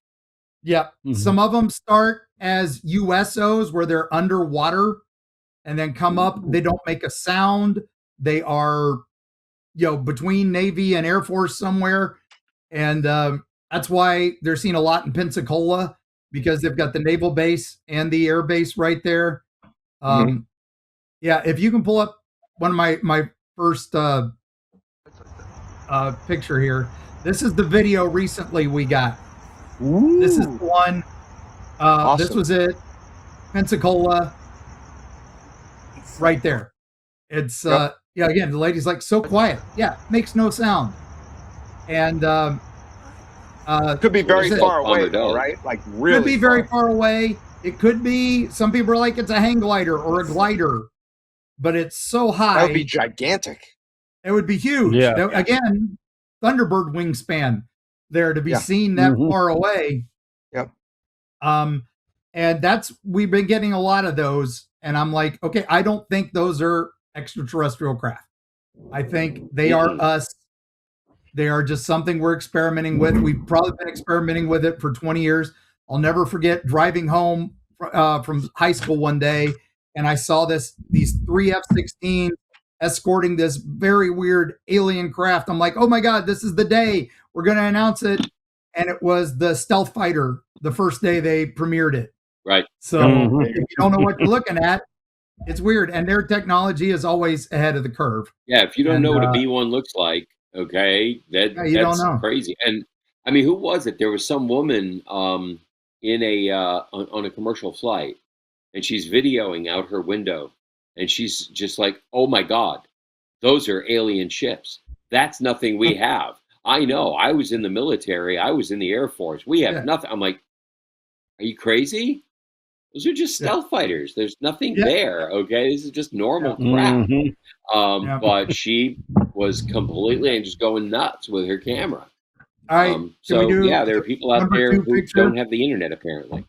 Some of them start as USOs where they're underwater and then come up. They don't make a sound. They are, between Navy and Air Force somewhere. And that's why they're seen a lot in Pensacola, because they've got the naval base and the air base right there. If you can pull up one of my first picture here. This is the video recently we got. This is one. Awesome. This was it. Pensacola. Right there. It's again, the lady's like, so quiet. Yeah, makes no sound. And could be very far away, though, right? Like really, could be very far away. It could be. Some people are like, it's a hang glider or a glider, but it's so high. That would be gigantic. It would be huge. Yeah. Again, Thunderbird wingspan there to be seen that far away. Yep. And we've been getting a lot of those, and I'm like, okay, I don't think those are extraterrestrial craft. I think they are us. They are just something we're experimenting with. We've probably been experimenting with it for 20 years. I'll never forget driving home from high school one day, and I saw these 3 F-16 escorting this very weird alien craft. I'm like, oh my God, this is the day we're going to announce it. And it was the stealth fighter the first day they premiered it. Right. So if you don't know what you're looking at, it's weird. And their technology is always ahead of the curve. Yeah, if you don't know what a B-1 looks like, okay, that's crazy. And I mean, who was it? There was some woman on a commercial flight, and she's videoing out her window, and she's just like, "Oh my God, those are alien ships. That's nothing we have. I know. I was in the military. I was in the Air Force. We have nothing." I'm like, "Are you crazy? Those are just stealth fighters. There's nothing there. Okay, this is just normal crap." But she was completely and just going nuts with her camera. All right. So there are people out there who don't have the internet apparently.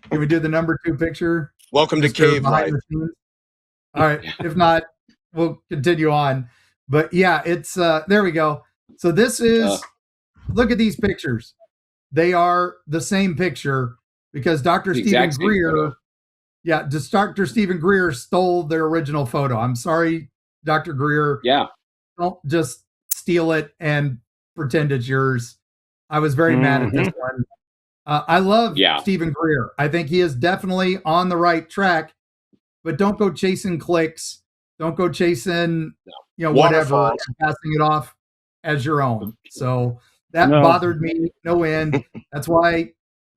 Can we do the number 2 picture? Welcome to Cave Life. All right. If not, we'll continue on. But yeah, it's there we go. So this is look at these pictures. They are the same picture because Dr. Stephen Greer, Dr. Stephen Greer stole their original photo. I'm sorry, Dr. Greer. Yeah. Don't just steal it and pretend it's yours. I was very mad at this one. I love Stephen Greer. I think he is definitely on the right track, but don't go chasing clicks. Don't go chasing, whatever, and passing it off as your own. So that bothered me no end. That's why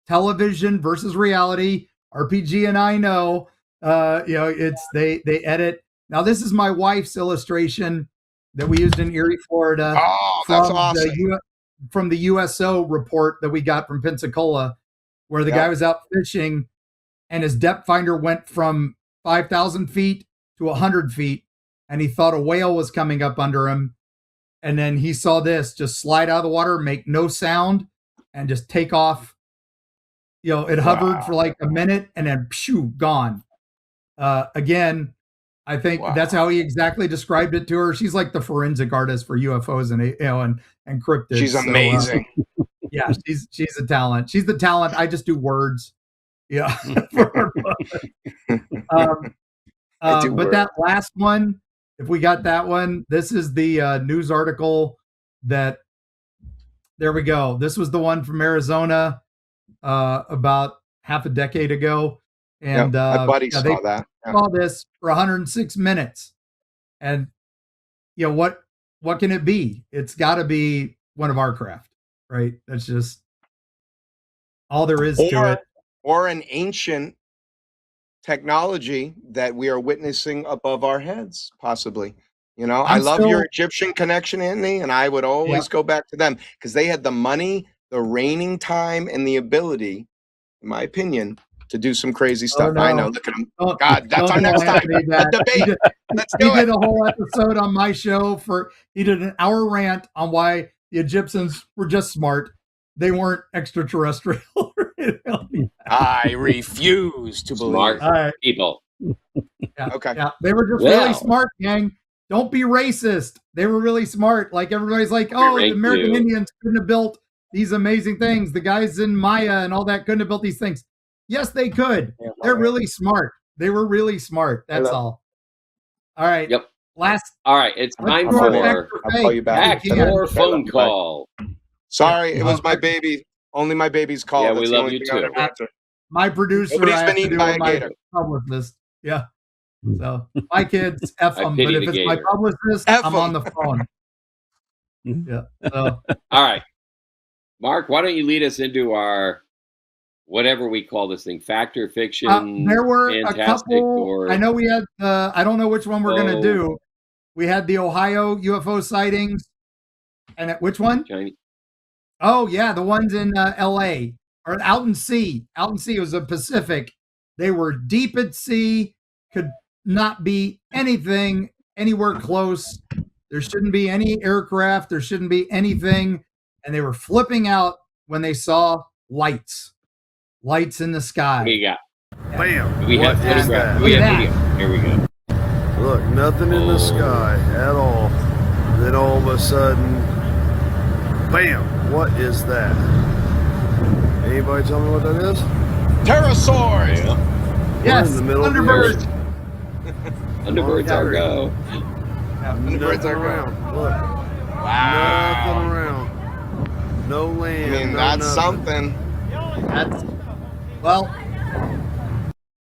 television versus reality, RPG and I know, it's they edit. Now this is my wife's illustration that we used in Erie, Florida. Oh, that's awesome. From the USO report that we got from Pensacola, where the guy was out fishing and his depth finder went from 5,000 feet to 100 feet, and he thought a whale was coming up under him. And then he saw this just slide out of the water, make no sound, and just take off. It hovered for like a minute and then gone. Again, I think that's how he exactly described it to her. She's like the forensic artist for UFOs and cryptids. She's amazing. She's a talent. She's the talent. I just do words. Yeah. But that last one, if we got that one, this is the news article that. There we go. This was the one from Arizona about half a decade ago. And my buddy saw that. Saw this for 106 minutes. And what can it be? It's got to be one of our craft, right? That's just all there is to it. Or an ancient technology that we are witnessing above our heads, possibly. I love your Egyptian connection, Anthony, and I would always go back to them because they had the money, the reigning time, and the ability, in my opinion, to do some crazy stuff. I know. Look at them. God, that's our next time. A debate. Let's do it. He did a whole episode on my show he did an hour rant on why the Egyptians were just smart. They weren't extraterrestrial. I refuse to believe. Smart people. Okay. Yeah, they were just really smart, gang. Don't be racist. They were really smart. Like everybody's like, the American Indians couldn't have built these amazing things. The guys in Maya and all that couldn't have built these things. Yes, they could. They're really smart. They were really smart. That's all. All right. Yep. All right. It's time for I'll call you back. Your phone call. Sorry, it was my baby. Only my baby's call. Yeah, we love you too. My producer. Nobody's been eaten by a gator. Publicist. Yeah. So my kids F them, but if it's my publicist, I'm on the phone. Yeah. So. All right. Mark, why don't you lead us into our whatever we call this thing, fact or fiction? There were a couple. I know we had. I don't know which one we're going to do. We had the Ohio UFO sightings, and which one? Chinese. Oh yeah, the ones in L.A. or out in sea. Out in sea, it was the Pacific. They were deep at sea. Could not be anything anywhere close. There shouldn't be any aircraft. There shouldn't be anything. And they were flipping out when they saw lights in the sky. Here you go. Bam. We have photograph. We have video. Here we go. Look, nothing in the sky at all. Then all of a sudden, bam, what is that? Anybody tell me what that is? Pterosaurs. Yes, in the middle Thunderbird. Of the Thunderbirds are go. Thunderbirds are around. go. Look. Wow. Nothing around. No land. I mean, no that's nothing. something.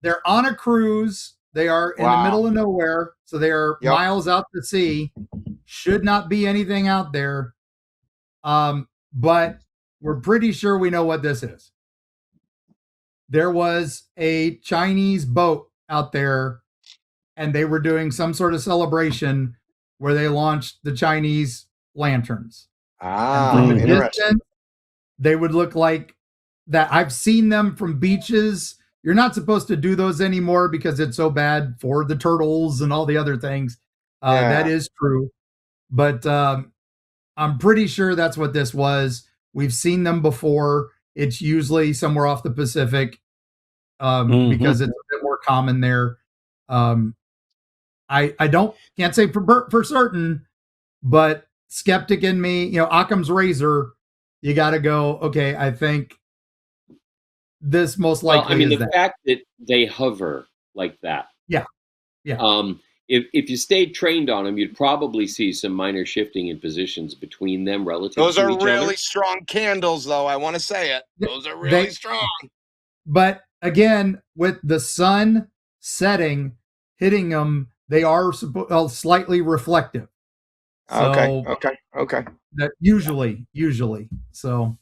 They're on a cruise. They are in the middle of nowhere, so they are miles out to sea. Should not be anything out there. But we're pretty sure we know what this is. there was a Chinese boat out there, and they were doing some sort of celebration where they launched the Chinese lanterns. Ah, From a interesting. distance, they would look like that. I've seen them from beaches. You're not supposed to do those anymore because it's so bad for the turtles and all the other things. That is true. But I'm pretty sure that's what this was. We've seen them before. It's usually somewhere off the Pacific because it's a bit more common there. I can't say for certain, but skeptic in me, Occam's razor, you got to go, okay, I think this most likely the fact that they hover like that. Yeah. If you stayed trained on them, you'd probably see some minor shifting in positions between them relative Those to are each really other. strong candles, though. I want to say it. Those are really strong. But again, with the sun setting, hitting them, they are slightly reflective. So, Okay. That usually. So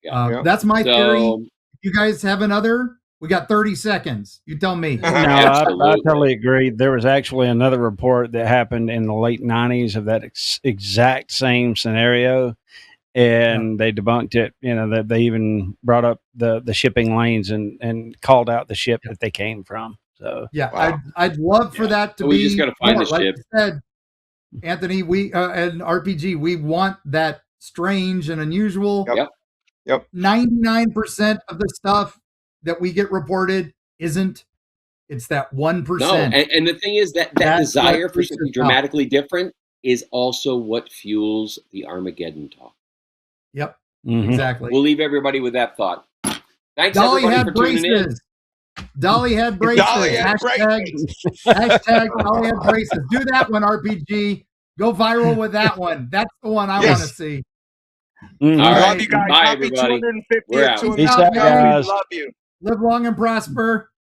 Yeah. that's my theory. You guys have another? We got 30 seconds. You tell me. No, I totally agree. There was actually another report that happened in the late 90s of that exact same scenario, and they debunked it. That they even brought up the shipping lanes and called out the ship that they came from. So I'd love for that to be. We just got to find the like ship. You said, Anthony, we and RPG, we want that strange and unusual. Yep. 99% of the stuff that we get reported isn't. It's that 1%. No, and the thing is that desire for something dramatically different is also what fuels the Armageddon talk. Yep, exactly. We'll leave everybody with that thought. Thanks, Dolly everybody, had for tuning in. Dolly had braces. Dolly had Hashtag Dolly had braces. Do that one, RPG. Go viral with that one. That's the one I want to see. All right. Love you guys. Bye, Happy everybody. 250th We're out. to Peace out, guys. Love you. Live long and prosper.